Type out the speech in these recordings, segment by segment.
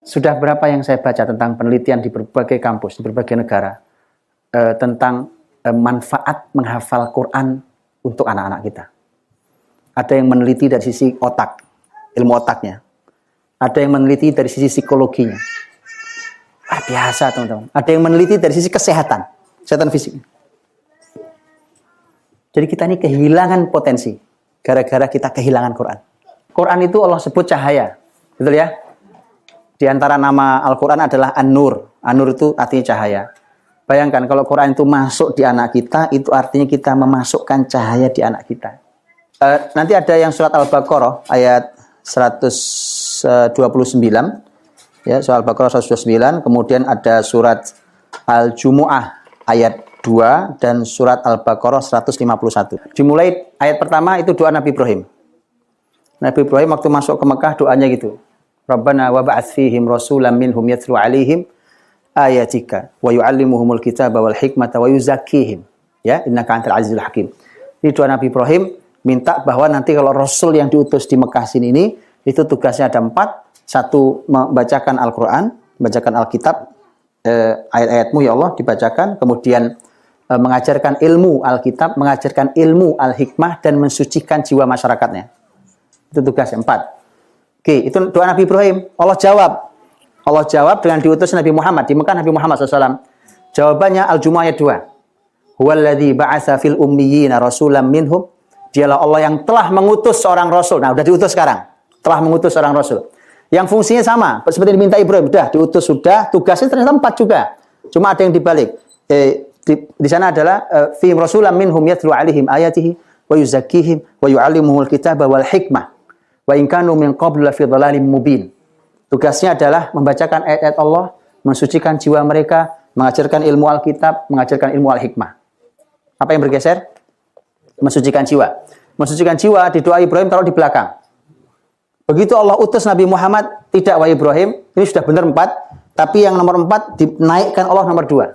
Sudah berapa yang saya baca tentang penelitian di berbagai kampus, di berbagai negara, tentang manfaat menghafal Quran untuk anak-anak kita. Ada yang meneliti dari sisi otak, ilmu otaknya. Ada yang meneliti dari sisi psikologinya. Biasa teman-teman. Ada yang meneliti dari sisi kesehatan fisik. Jadi kita ini kehilangan potensi gara-gara kita kehilangan Quran. Quran itu Allah sebut cahaya, betul ya? Di antara nama Al-Quran adalah An-Nur. An-Nur itu artinya cahaya. Bayangkan kalau Quran itu masuk di anak kita, itu artinya kita memasukkan cahaya di anak kita. Nanti ada yang surat Al-Baqarah ayat 129. Ya, surat Al-Baqarah 129. Kemudian ada surat Al-Jumu'ah ayat 2 dan surat Al-Baqarah 151. Dimulai ayat pertama itu doa Nabi Ibrahim. Nabi Ibrahim waktu masuk ke Mekah doanya gitu. Rabbana wa ba'ats fihim rasulan minhum yatlu 'alaihim ayatika wa yu'allimuhumul kitaba wal hikmata wa yuzakkihim. Ya, innaka antal azizul hakim. Ini doa Nabi Ibrahim minta bahwa nanti kalau rasul yang diutus di Mekah sini ini itu tugasnya ada 4. Satu, membacakan Al-Quran, membacakan Alkitab, ayat-ayatmu ya Allah dibacakan, kemudian mengajarkan ilmu Alkitab, mengajarkan ilmu Al-Hikmah dan mensucikan jiwa masyarakatnya. Itu tugasnya 4. Oke, itu doa Nabi Ibrahim. Allah jawab dengan diutus Nabi Muhammad. Di Mekah Nabi Muhammad SAW. Jawabannya Al-Jumu'ah ayat 2. Huwaladzi ba'atsa fil ummiyina rasulan minhum. Dialah Allah yang telah mengutus seorang rasul. Nah, udah diutus sekarang. Telah mengutus seorang rasul. Yang fungsinya sama. Seperti diminta Ibrahim. Udah diutus, sudah. Tugasnya ternyata 4 juga. Cuma ada yang dibalik. Di sana adalah fi rasulan minhum yatlu 'alaihim ayatihi wa yuzakkihim wa yu'allimuhumul kitaba wal hikmah. Wa in kanu min qablu la fi dhalalim mubin. Tugasnya adalah membacakan ayat-ayat Allah, mensucikan jiwa mereka, mengajarkan ilmu Alkitab, mengajarkan ilmu Al-Hikmah. Apa yang bergeser? Mensucikan jiwa. Mensucikan jiwa di doa Ibrahim taruh di belakang. Begitu Allah utus Nabi Muhammad, tidak wahai Ibrahim, ini sudah benar 4, tapi yang nomor 4 dinaikkan Allah nomor 2.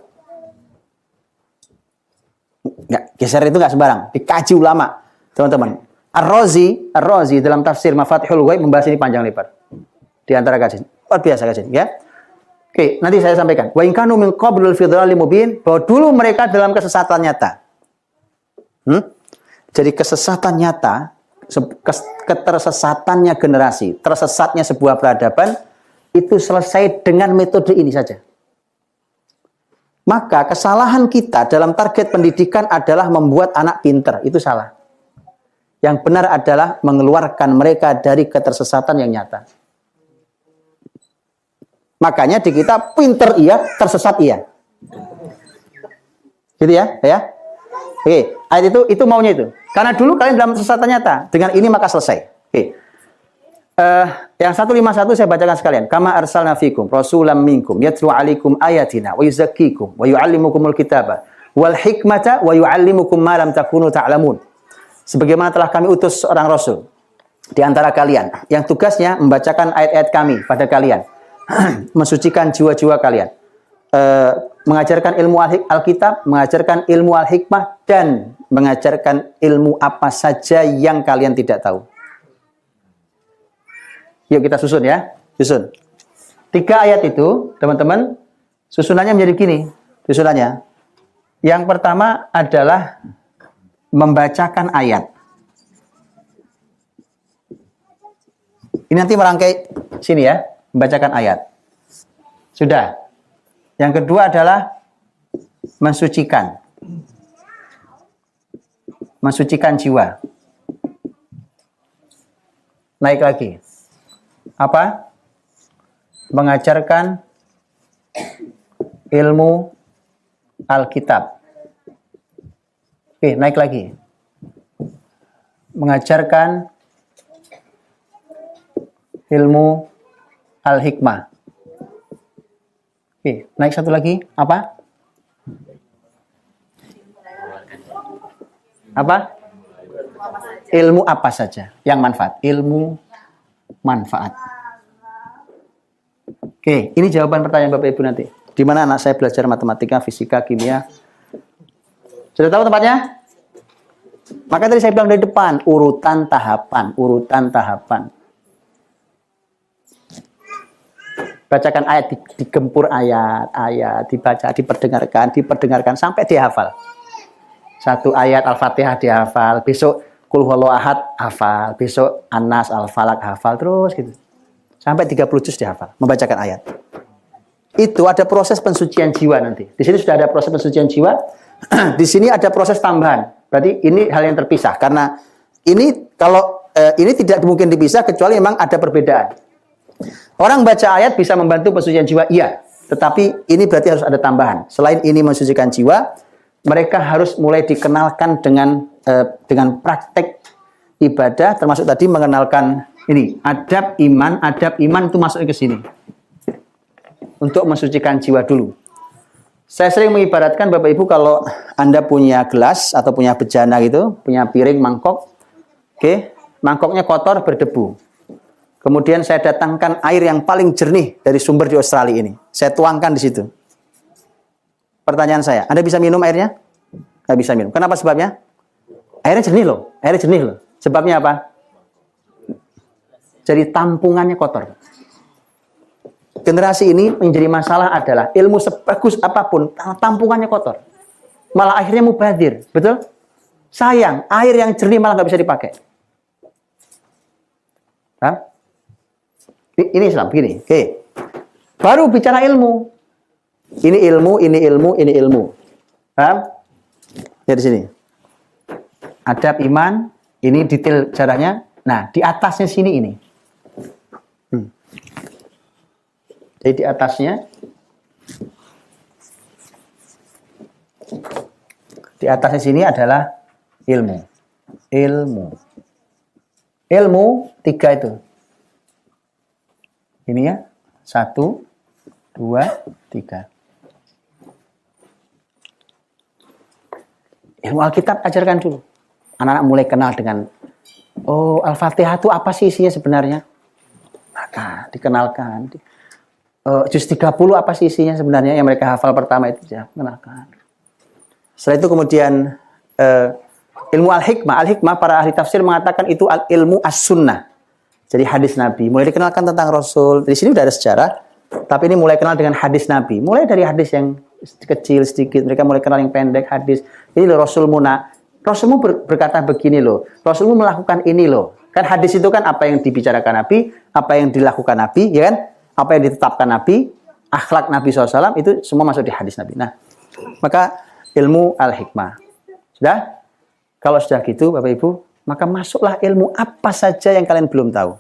Nggak, geser itu nggak sembarang, dikaji ulama, teman-teman. Ar-Razi dalam tafsir Mafatihul Ghaib membahas ini panjang lebar. Di antara kajian. Luar biasa kajian, ya. Oke, nanti saya sampaikan. Wa in kanu min qablul fi dhalalin mubin, bahwa dulu mereka dalam kesesatan nyata. Jadi kesesatan nyata, ketersesatannya generasi, tersesatnya sebuah peradaban itu selesai dengan metode ini saja. Maka kesalahan kita dalam target pendidikan adalah membuat anak pinter, itu salah. Yang benar adalah mengeluarkan mereka dari ketersesatan yang nyata. Makanya di kita pinter iya, tersesat iya. Gitu ya, ya. Oke, ayat itu maunya itu. Karena dulu kalian dalam kesesatan nyata, dengan ini maka selesai. Oke. Yang 151 saya bacakan sekalian. Kama arsalna fikum rasulam minkum yatlu 'alaikum ayatina wa yuzakkikum wa yu'allimukumul kitaba wal hikmata wa yu'allimukum ma lam takunu ta'lamun. Sebagaimana telah kami utus seorang rasul di antara kalian yang tugasnya membacakan ayat-ayat kami pada kalian, mensucikan jiwa-jiwa kalian, mengajarkan ilmu Alkitab, mengajarkan ilmu Al-Hikmah dan mengajarkan ilmu apa saja yang kalian tidak tahu. Yuk kita susun ya, susun. 3 ayat itu, teman-teman, susunannya menjadi gini, susunannya. Yang pertama adalah membacakan ayat. Ini nanti merangkai sini ya, membacakan ayat. Sudah. Yang kedua adalah mensucikan. Mensucikan jiwa. Naik lagi. Apa? Mengajarkan ilmu Alkitab. Oke, naik lagi. Mengajarkan ilmu Al-Hikmah. Oke, naik satu lagi. Apa? Apa? Ilmu apa saja yang manfaat. Ilmu manfaat. Oke, ini jawaban pertanyaan Bapak Ibu nanti. Di mana anak saya belajar matematika, fisika, kimia? Sudah tahu tempatnya? Maka tadi saya bilang dari depan, urutan tahapan. Bacakan ayat, digempur ayat, dibaca, diperdengarkan sampai dihafal. Satu ayat Al-Fatihah dihafal, besok Qul huwallahu ahad hafal, besok An-Nas, Al-Falaq hafal, terus gitu. Sampai 30 juz dihafal, membacakan ayat. Itu ada proses pensucian jiwa nanti. Di sini sudah ada proses pensucian jiwa, di sini ada proses tambahan. Berarti ini hal yang terpisah, karena ini kalau ini tidak mungkin dipisah kecuali memang ada perbedaan. Orang baca ayat bisa membantu pensucian jiwa, iya. Tetapi ini berarti harus ada tambahan. Selain ini mensucikan jiwa, mereka harus mulai dikenalkan dengan praktek ibadah, termasuk tadi mengenalkan ini adab iman itu masuk ke sini untuk mensucikan jiwa dulu. Saya sering mengibaratkan Bapak Ibu kalau Anda punya gelas atau punya bejana gitu, punya piring, mangkok, oke, mangkoknya kotor berdebu. Kemudian saya datangkan air yang paling jernih dari sumber di Australia ini. Saya tuangkan di situ. Pertanyaan saya, Anda bisa minum airnya? Nggak bisa minum. Kenapa sebabnya? Airnya jernih loh. Airnya jernih loh. Sebabnya apa? Jadi tampungannya kotor. Generasi ini menjadi masalah adalah ilmu sebagus apapun, tampungannya kotor. Malah akhirnya mubazir. Betul? Sayang, air yang jernih malah nggak bisa dipakai. Hah? Ini Islam, begini. Oke. Baru bicara ilmu. Ini ilmu, ini ilmu, ini ilmu. Paham? Ya di sini. Adab iman, ini detail caranya. Nah, di atasnya sini ini. Jadi di atasnya. Di atasnya sini adalah ilmu. Ilmu 3 itu. Ini ya, 1, 2, 3. Ilmu Alkitab ajarkan dulu. Anak-anak mulai kenal dengan, oh Al-Fatihah itu apa sih isinya sebenarnya? Maka dikenalkan. Juz 30 apa sih isinya sebenarnya yang mereka hafal pertama itu, ya, kenalkan. Setelah itu kemudian ilmu Al-Hikmah. Al-Hikmah para ahli tafsir mengatakan itu ilmu as-sunnah. Jadi hadis Nabi, mulai dikenalkan tentang Rasul. Di sini udah ada sejarah, tapi ini mulai kenal dengan hadis Nabi. Mulai dari hadis yang kecil sedikit, mereka mulai kenal yang pendek, hadis. Ini loh Rasulmu Rasulmu berkata begini loh, Rasulmu melakukan ini loh. Kan hadis itu kan apa yang dibicarakan Nabi, apa yang dilakukan Nabi, ya kan? Apa yang ditetapkan Nabi, akhlak Nabi SAW, itu semua masuk di hadis Nabi. Nah, maka ilmu Al-Hikmah. Sudah? Kalau sudah gitu, Bapak Ibu, maka masuklah ilmu apa saja yang kalian belum tahu.